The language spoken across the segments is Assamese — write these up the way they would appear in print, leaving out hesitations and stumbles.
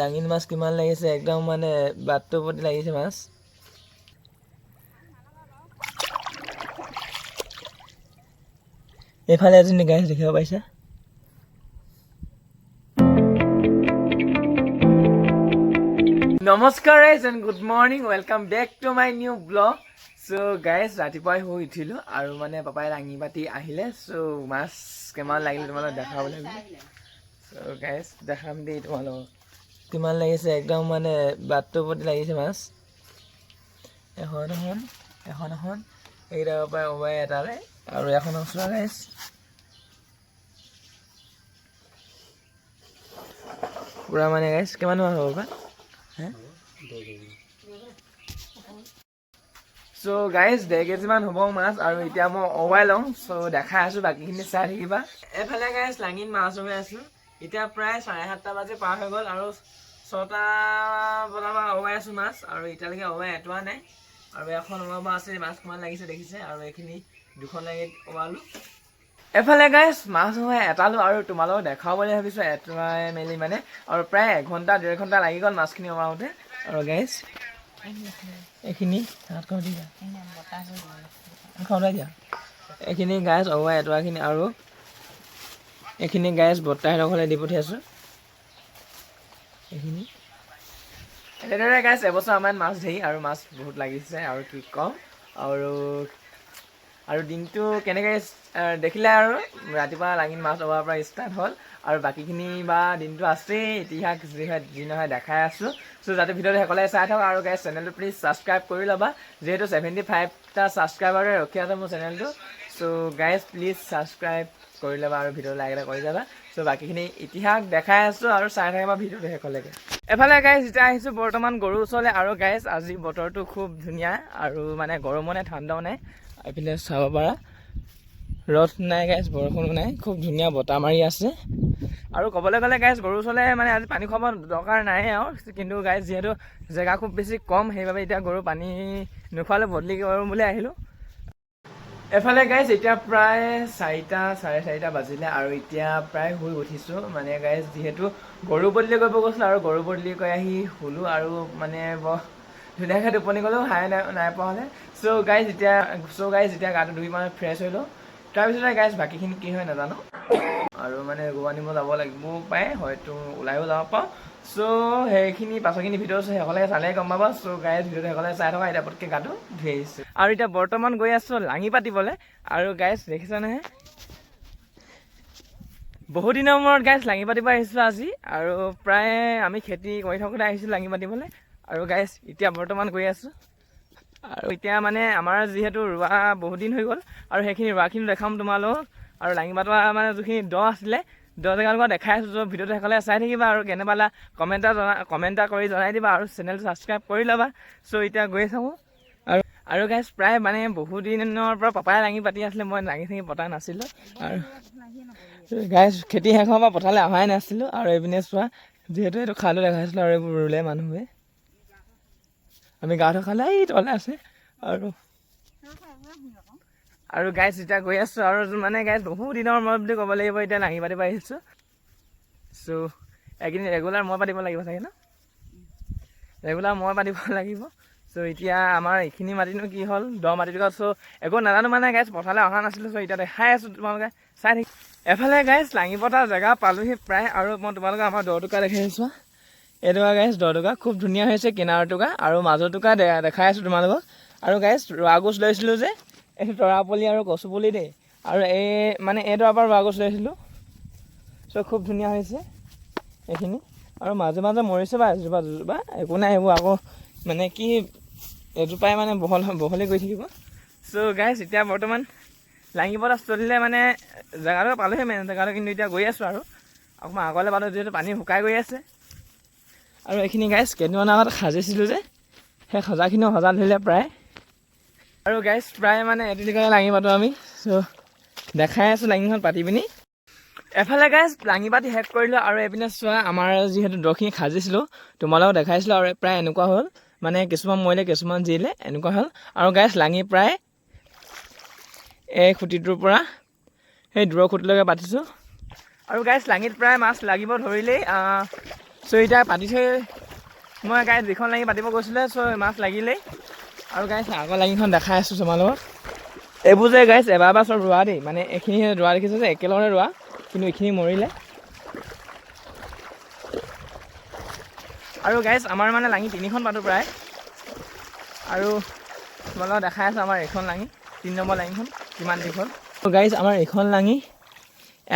লাঙিন মাছ কিমান লাগিছে একদম মানে বাটটোৰ প্ৰতি লাগিছে মাছ এইফালে এজনী গাইছ দেখিব পাইছা নমস্কাৰ guys and good morning welcome back to my new vlog so' guys ৰাতিপুৱাই শুই উঠিলোঁ আৰু মানে পাপাই লাঙি পাতি আহিলে চ' মাছ কিমান লাগিলে তোমালোকক দেখাবলৈ চ' গাইজ দেখাম দেই তোমালোকক কিমান লাগিছে একদম মানে বাটটোৰ প্ৰতি লাগিছে মাছ এখন এইকেইটাৰ পৰা ওবাই এটালে আৰু এখন চোৱা গাইজ পুৰা মানে গাইজ কিমান মান হ'ব বা চ' গাইজ 1.5 কেজিমান হ'ব মাছ আৰু এতিয়া মই ওবাই লওঁ চ' দেখাই আছোঁ বাকীখিনি চাই থাকিবা এফালে গাইজ লাঙিত মাছ ওবাই আছোঁ এতিয়া প্ৰায় 7:30 বাজি পাৰ হৈ গ'ল আৰু 6টা বজাৰপৰা ওবাই আছোঁ মাছ আৰু এতিয়ালৈকে ওবাই এটোৱা নাই আৰু এখন ওবাব আছে মাছ কিমান লাগিছে দেখিছে আৰু এইখিনি দুখন লাঙিত ওবালোঁ এফালে গাইজ মাছ ওবাই এটালোঁ আৰু তোমালোকক দেখাওঁ বুলি ভাবিছোঁ এটোৱাই মেলি মানে আৰু প্ৰায় 1-1.5 ঘণ্টা লাগি গ'ল মাছখিনি ওবাওঁতে আৰু গাইজ এইখিনি এইখিনি গাইজ ওবাই এটোৱাখিনি আৰু এইখিনি গাইজ বৰ্তাহঁতৰ ঘৰলৈ দি পঠিয়াইছোঁ এইখিনি এনেদৰে গাইজ এবছৰ আমাৰ মাছ ধৰি আৰু মাছ বহুত লাগিছে আৰু কি ক'ম আৰু দিনটো কেনেকৈ দেখিলে আৰু ৰাতিপুৱা লাঙিত মাছ ওলোৱাৰ পৰা ষ্টাৰ্ট হ'ল আৰু বাকীখিনি বা দিনটো আছেই ইতিহাস যি নহয় দেখাই আছোঁ চ' যাতে ভিডিঅ'টো সকলোৱে চাই থাকক আৰু গাইজ চেনেলটো প্লিজ ছাবস্ক্ৰাইব কৰি ল'বা যিহেতু 75টা ছাবস্ক্ৰাইবাৰে ৰখি আছে মোৰ চেনেলটো চ' গাইজ প্লিজ ছাবস্ক্ৰাইব কৰি ল'বা আৰু ভিডিঅ'টো লাইক এটা কৰি যাবা চ' বাকীখিনি ইতিহাস দেখাই আছোঁ আৰু চাই থাকিবা ভিডিঅ'টো শেষলৈকে এফালে গাইজ এতিয়া আহিছোঁ বৰ্তমান গৰুৰ ওচৰলৈ আৰু গাইজ আজি বতৰটো খুব ধুনীয়া আৰু মানে গৰমো নাই ঠাণ্ডাও নাই এইপিনে চাব পাৰা ৰ'দ নাই গাইজ বৰষুণো নাই খুব ধুনীয়া বতাহ মাৰি আছে আৰু ক'বলৈ গ'লে গাইজ গৰুৰ ওচৰলৈ মানে আজি পানী খুৱাব দৰকাৰ নাই আৰু কিন্তু গাইজ যিহেতু জেগা খুব বেছি কম সেইবাবে এতিয়া গৰু পানী নোখোৱালে বদলি কৰোঁ বুলি আহিলোঁ এফালে গাইজ এতিয়া প্ৰায় 4:30 বাজিলে আৰু এতিয়া প্ৰায় শুই উঠিছোঁ মানে গাইজ যিহেতু গৰু বদলি কৰিব গৈছিলোঁ আৰু গৰু বদলি কৰি আহি শুলোঁ আৰু মানে বৰ ধুনীয়াকৈ টোপনি গ'লেও নাই পোৱা হ'লে চ' গাইজ এতিয়া গাটো ধুই মানে ফ্ৰেছ হৈ লওঁ তাৰপিছতে গাইজ বাকীখিনি কি হয় নাজানো আৰু মানে গৰু আনিব যাব লাগিব পাৰে হয়তো ওলাইও যাব পাৰোঁ চ' সেইখিনি পাছৰখিনি ভিডিঅ' সকলোকে চালে গম পাবা চ' গাইজ ভিডিঅ'টো সকলোৱে চাই থকা এতিয়া পটকৈ গাটো ধুই আহিছোঁ আৰু এতিয়া বৰ্তমান গৈ আছোঁ লাঙি পাতিবলৈ আৰু গাইজ দেখিছা নহয় বহুত দিনৰ মূৰত গাইজ লাঙি পাতিব আহিছোঁ আজি আৰু প্ৰায় আমি খেতি কৰি থাকোঁতে আহিছোঁ লাঙি পাতিবলৈ আৰু গাইজ এতিয়া বৰ্তমান গৈ আছোঁ আৰু এতিয়া মানে আমাৰ যিহেতু ৰোৱা বহুত দিন হৈ গ'ল আৰু সেইখিনি ৰোৱাখিনি দেখাম তোমালোকক আৰু লাঙি পাতোৱা মানে যিখিনি দ আছিলে দ জেগাডোখৰ দেখাই আছোঁ চ' ভিডিঅ'টো সকলোৱে চাই থাকিবা আৰু কেনেবা কমেণ্ট কৰি জনাই দিবা আৰু চেনেলটো ছাবস্ক্ৰাইব কৰি ল'বা চ' এতিয়া গৈ থাকোঁ আৰু গাইজ প্ৰায় মানে বহুত দিনৰ পৰা পাপাই লাঙি পাতি আছিলে মই লাঙি চাঙি পতা নাছিলোঁ আৰু গাইজ খেতি শেষ হোৱাৰ পৰা পথাৰলৈ অহাই নাছিলোঁ আৰু এইপিনে চোৱা যিহেতু এইটো খালটো দেখাইছিলোঁ আৰু এইবোৰ ৰুলে মানুহে আমি গাঁৱত খালে এই তলে আছে আৰু গাইজ এতিয়া গৈ আছোঁ আৰু মানে গাইজ বহুত দিনৰ মূৰত বুলি ক'ব লাগিব এতিয়া লাঙি পাতিব আহিছোঁ চ' এইকেইদিন ৰেগুলাৰ মই পাতিব লাগিব চাগে ন ৰেগুলাৰ মই পাতিব লাগিব চ' এতিয়া আমাৰ এইখিনি মাটিনো কি হ'ল দ মাটিটো চ' একো নাজানো মানে গাইজ পথাৰলৈ অহা নাছিলোঁ চ' এতিয়া দেখাই আছোঁ তোমালোকে চাই থাকি এফালে গাইজ লাঙি পতা জেগা পালোহি প্ৰায় আৰু মই তোমালোকে আমাৰ দটুকা দেখাই আছোঁ এইটুকা গাইজ দটুকা খুব ধুনীয়া হৈছে কিনাৰ টুকা আৰু মাজৰ টুকা দেখাই আছোঁ তোমালোকক আৰু গাইজ ৰোৱা গোচ লৈছিলোঁ যে এইটো তৰাপুলি আৰু কচুপুলি দেই আৰু এইডৰাৰ পৰা ৰোৱা গোচ লৈছিলোঁ চ' খুব ধুনীয়া হৈছে এইখিনি আৰু মাজে মাজে মৰিছে বা এজোপা দুজোপা একো নাই এইবোৰ আকৌ মানে কি এজোপাই মানে বহলি গৈ থাকিব চ' গাইজ এতিয়া বৰ্তমান লাঙি পতা চলিলে মানে জেগাটো পালোহে মেইন জেগাটো কিন্তু এতিয়া গৈ আছোঁ আৰু অকণমান আগলৈ পালোঁ যিহেতু পানী শুকাই গৈ আছে আৰু এইখিনি গাইজ কেইদিনমান আগত সাজিছিলোঁ যে সেই সজাখিনিও সজা ধৰিলে প্ৰায় আৰু গাইজ প্ৰায় মানে এদিনকৈ লাঙি পাতোঁ আমি চ' দেখাই আছোঁ লাঙিখন পাতি পিনি এফালে গাইজ লাঙি পাতি শেষ কৰিলোঁ আৰু এইপিনে চোৱা আমাৰ যিহেতু দখিনি সাজিছিলোঁ তোমালোকক দেখাইছিলোঁ আৰু প্ৰায় এনেকুৱা হ'ল মানে কিছুমান মৰিলে কিছুমান জিলে এনেকুৱা হ'ল আৰু গাইজ লাঙি প্ৰায় এই খুঁটিটোৰ পৰা সেই দূৰৰ খুঁটিলৈকে পাতিছোঁ আৰু গাইজ লাঙিত প্ৰায় মাছ লাগিব ধৰিলেই চ' এতিয়া পাতি থৈ মই গাইজ যিখন লাঙি পাতিব গৈছিলে চ' মাছ লাগিলেই আৰু গাইজ আগৰ লাঙিখন দেখাই আছোঁ তোমালোকক এইবোৰ যে গাইজ এবাৰ চব ৰোৱা দেই মানে এইখিনি ৰোৱা দেখিছোঁ যে একেলগে ৰোৱা কিন্তু এইখিনি মৰিলে আৰু গাইজ আমাৰ মানে লাঙি 3খন পাতোঁ প্ৰায় আৰু তোমালোকক দেখাই আছোঁ আমাৰ এইখন লাঙি 3 নম্বৰ লাঙিখন কিমান দীঘল গাইজ আমাৰ এইখন লাঙি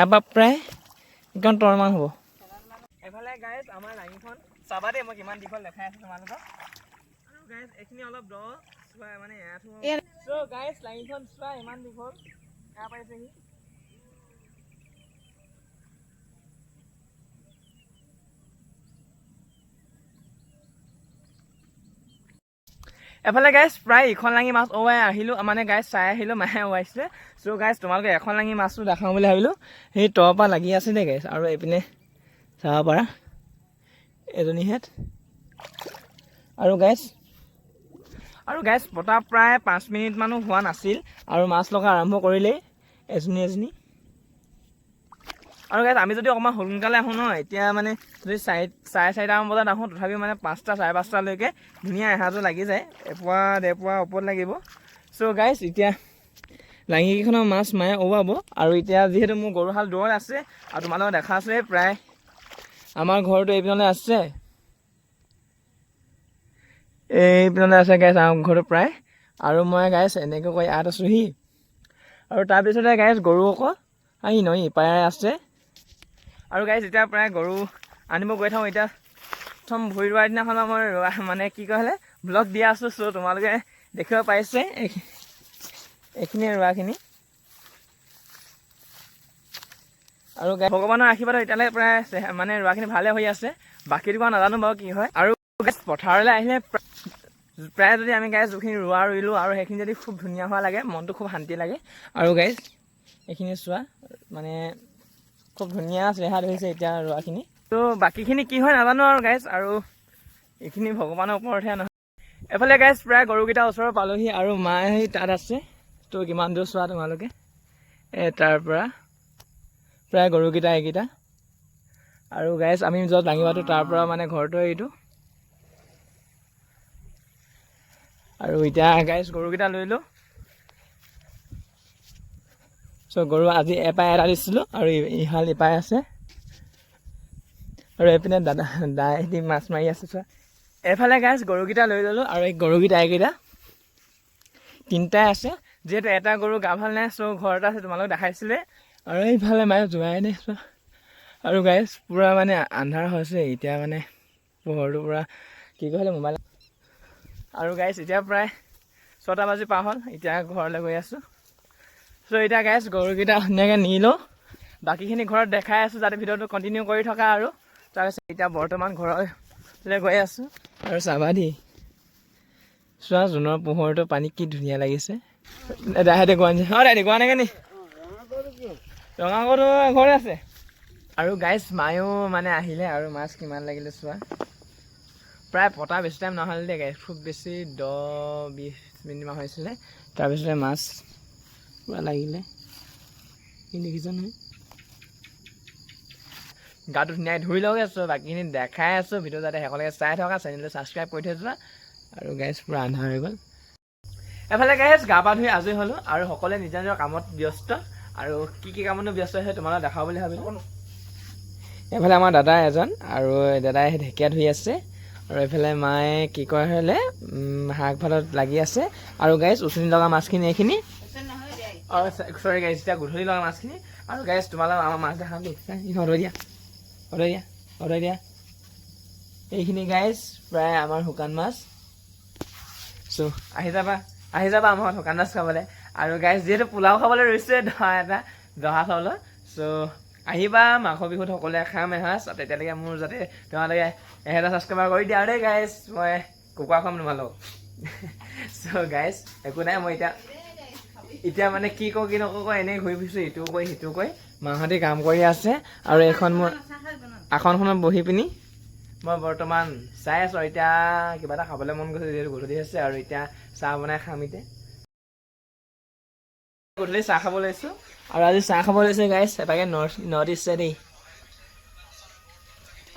এবাৰ প্ৰায় 1 টনমান হ'ব এফালে গাইজ আমাৰ লাঙিখন চাবা দেই মই কিমান দীঘল দেখাই আছোঁ তোমালোকক আৰু গাইজ এইখিনি অলপ দ মানে চ' গাইজ লাঙিখন চোৱা ইমান দীঘল এয়া পাইছেহি এফালে গাইজ প্ৰায় ইখন লাঙি মাছ ওৱাই আহিলোঁ মানে গাইজ চাই আহিলোঁ মাহে ওৱাইছিলে চ' গাইজ তোমালোকে এখন লাঙি মাছটো দেখাওঁ বুলি ভাবিলোঁ সেই তলৰ পৰা লাগি আছে দেই গাইজ আৰু এইপিনে চাব পাৰা এজনীহেঁত আৰু গাইজ পতা প্ৰায় 5 মিনিটমানো হোৱা নাছিল আৰু মাছ লগা আৰম্ভ কৰিলেই এজনী আৰু গাইজ আমি যদি অকণমান সোনকালে আহোঁ ন এতিয়া মানে যদি 4:30মান বজাত আহোঁ তথাপিও মানে 5টা 5:30লৈকে ধুনীয়া এসাঁজো লাগি যায় এপোৱা 1.5 পোৱা ওপৰত লাগিব চ' গাইজ এতিয়া লাঙিকেইখনৰ মাছ মায়ে ওৱাব আৰু এতিয়া যিহেতু মোৰ গৰুহাল দূৰত আছে আৰু তোমালোকক দেখা আছে প্ৰায় আমাৰ ঘৰটো এইপিনলৈ আছে গাইজ আমাৰ ঘৰটো প্ৰায় আৰু মই গাইজ এনেকৈ কৈ ইয়াত আছোঁহি আৰু তাৰপিছতে গাইজ গৰু আকৌ আহি নৈ ইপাৰে আছে আৰু গাইজ এতিয়া প্ৰায় গৰু আনিব গৈ থাকোঁ এতিয়া প্ৰথম ভৰি ৰোৱাৰ দিনাখন মই মানে কি ক'লে ব্লগ দিয়া আছোঁ চ' তোমালোকে দেখিব পাইছে এইখিনিয়ে ৰোৱাখিনি আৰু ভগৱানৰ আশীৰ্বাদত এতিয়ালৈ প্ৰায় মানে ৰোৱাখিনি ভালে হৈ আছে বাকী ৰোৱা নাজানো বাৰু কি হয় আৰু পথাৰলৈ আহিলে প্ৰায় যদি আমি গাইজ যিখিনি ৰুলোঁ আৰু সেইখিনি যদি খুব ধুনীয়া হোৱা লাগে মনটো খুব শান্তি লাগে আৰু গাইজ এইখিনি চোৱা মানে খুব ধুনীয়া চেহেৰা ধৰিছে এতিয়া ৰোৱাখিনি ত' বাকীখিনি কি হয় নাজানো আৰু গাইজ আৰু এইখিনি ভগৱানৰ ওপৰতহে নহয় এফালে গাইজ প্ৰায় গৰুকেইটা ওচৰৰ পালোহি আৰু মায়ে তাত আছে ত' কিমান দূৰ চোৱা তোমালোকে তাৰ পৰা প্ৰায় গৰুকেইটা এইকেইটা আৰু গাইজ আমি য'ত লাঙি পাতোঁ তাৰ পৰা মানে ঘৰটো এইটো আৰু এতিয়া গাইজ গৰুকেইটা লৈ লওঁ চ' গৰু আজি এপাই এটা দিছিলোঁ আৰু ইহাল ইপাই আছে আৰু এইপিনে দাদাহেঁতি মাছ মাৰি আছে চোৱা এইফালে গাইজ গৰুকেইটা লৈ ল'লোঁ আৰু এই গৰুকেইটা এইকেইটা 3টাই আছে যিহেতু এটা গৰু গা ভাল নাই চ' ঘৰত আছে তোমালোক দেখাইছিলে আৰু এইফালে মায়ে যোৱাই নাই চোৱা আৰু গাইজ পূৰা মানে আন্ধাৰ হৈছে এতিয়া মানে পোহৰটো পূৰা কি ক'লে মোবাইল আৰু গাইজ এতিয়া প্ৰায় 6টা বাজি পাৰ হ'ল এতিয়া ঘৰলৈ গৈ আছোঁ চ' এতিয়া গাইজ গৰুকেইটা ধুনীয়াকৈ নি লওঁ বাকীখিনি ঘৰত দেখাই আছোঁ যাতে ভিডিঅ'টো কণ্টিনিউ কৰি থকা আৰু তাৰপিছত এতিয়া বৰ্তমান ঘৰলৈ গৈ আছোঁ আৰু চাবা দেই চোৱা জোনৰ পোহৰটো পানী কি ধুনীয়া লাগিছে দাহেঁতে গোৱা নিছে দাদি গোৱা নাগে নি ৰঙা গৰু ঘৰতে আছে আৰু গাইজ মায়েও মানে আহিলে আৰু মাছ কিমান লাগিলে চোৱা প্ৰায় পতা বেছি টাইম নহ'ল দেই গাইজ খুব বেছি 10-20 মিনিটমান হৈছিলে তাৰপিছতে মাছ পূৰা লাগিলে কি দেখিছ নহয় গাটো ধুনীয়াকৈ ধুই লওঁগৈ আছোঁ বাকীখিনি দেখাই আছোঁ ভিডিঅ' যাতে সকলোকে চাই থকা চেনেলটো ছাবস্ক্ৰাইব কৰি থৈ যোৱা আৰু গাইজ পূৰা আন্ধাৰ হৈ গ'ল এফালে গাইজ গা পা ধুই আজৰি হ'লোঁ আৰু সকলোৱে নিজৰ নিজৰ কামত ব্যস্ত আৰু কি কামতো ব্যস্ত হৈছে তোমালোকে দেখাওঁ বুলি ভাবিলোঁ এইফালে আমাৰ দাদা এজন আৰু দাদাই ঢেকীয়া ধুই আছে আৰু এইফালে মায়ে কি কৰে হ'লে শাক ভাতত লাগি আছে আৰু গাইজ উচনি লগা মাছখিনি এইখিনি চৰি গাইজ এতিয়া গধূলি লগা মাছখিনি আৰু গাইজ তোমালোক আমাৰ মাছ দেখাম দেই অৰ্ডাৰ দিয়া এইখিনি গাইজ প্ৰায় আমাৰ শুকান মাছ চ' আহি যাবা আমাৰ শুকান মাছ খাবলৈ আৰু গাইজ যিহেতু পোলাও খাবলৈ ৰৈছে জহা চাউলৰ চ' আহিবা মাঘ বিহুত সকলোৱে খাম এসাঁজ তেতিয়ালৈকে মোৰ যাতে তোমালোকে 1000 ছাবস্ক্ৰাইবাৰ কৰি দিয়া দেই গাইজ মই কুকুৰা খাম তোমালোক চ' গাইজ একো নাই মই এতিয়া মানে কি কওঁ কি নকওঁ এনেই ঘূৰি ফুৰিছোঁ ইটো কৈ সিটো কৈ মাহঁতে কাম কৰি আছে আৰু এইখন মোৰ আসনখনত বহি পিনি মই বৰ্তমান চাই আছোঁ আৰু এতিয়া কিবা এটা খাবলৈ মন গৈছে যিহেতু গধূলি হৈছে আৰু এতিয়া চাহ বনাই খাম এতিয়া গধূলি চাহ খাব লৈছোঁ আৰু আজি চাহ খাব লৈছে গাইজ এটাকে নৰ্থ ইষ্ট দেই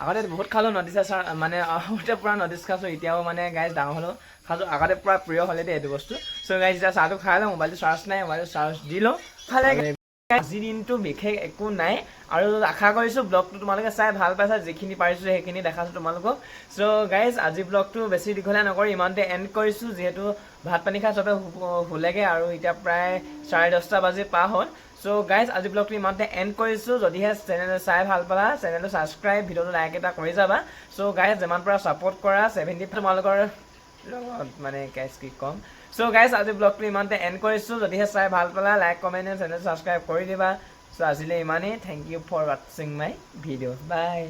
আগতে বহুত খালোঁ নদী চাহ মানে আগতে পূৰা নদী খাইছোঁ এতিয়াও মানে গাইজ ডাঙৰ হ'লেও খাইছোঁ আগতে পূৰা প্ৰিয় হ'লে দেই এইটো বস্তু চ' গাইজ এতিয়া চাহটো খাই লওঁ মোবাইলটো চাৰ্জ নাই মোবাইলটো চাৰ্জ দি লওঁ খালে আজিৰ দিনটো বিশেষ একো নাই আৰু আশা কৰিছোঁ ব্লগটো তোমালোকে চাই ভাল পাইছা যিখিনি পাৰিছোঁ সেইখিনি দেখাইছোঁ তোমালোকক চ' গাইজ আজি ব্লগটো বেছি দীঘলীয়া নকৰি ইমানতে এণ্ড কৰিছোঁ যিহেতু ভাত পানী খাই চবে শুলেগৈ আৰু এতিয়া প্ৰায় 10:30 বাজি পাৰ হ'ল চ' গাইজ আজি ব্লগটো ইমানতে এণ্ড কৰিছোঁ যদিহে চেনেলটো চাই ভাল পালা চেনেলটো ছাবস্ক্ৰাইব ভিডিঅ'টো লাইক এটা কৰি যাবা চ' গাইজ যিমান পৰা ছাপোৰ্ট কৰা 70 তোমালোকৰ লগত মানে গাইজ কি ক'ম চ' গাইজ আজি ব্লগটো ইমানতে এণ্ড কৰিছোঁ যদিহে চাই ভাল পালা লাইক কমেণ্ট চেনেলটো ছাবস্ক্ৰাইব কৰি দিবা চ' আজিলৈ ইমানেই থেংক ইউ ফৰ ৱাটছিং মাই ভিডিঅ' বাই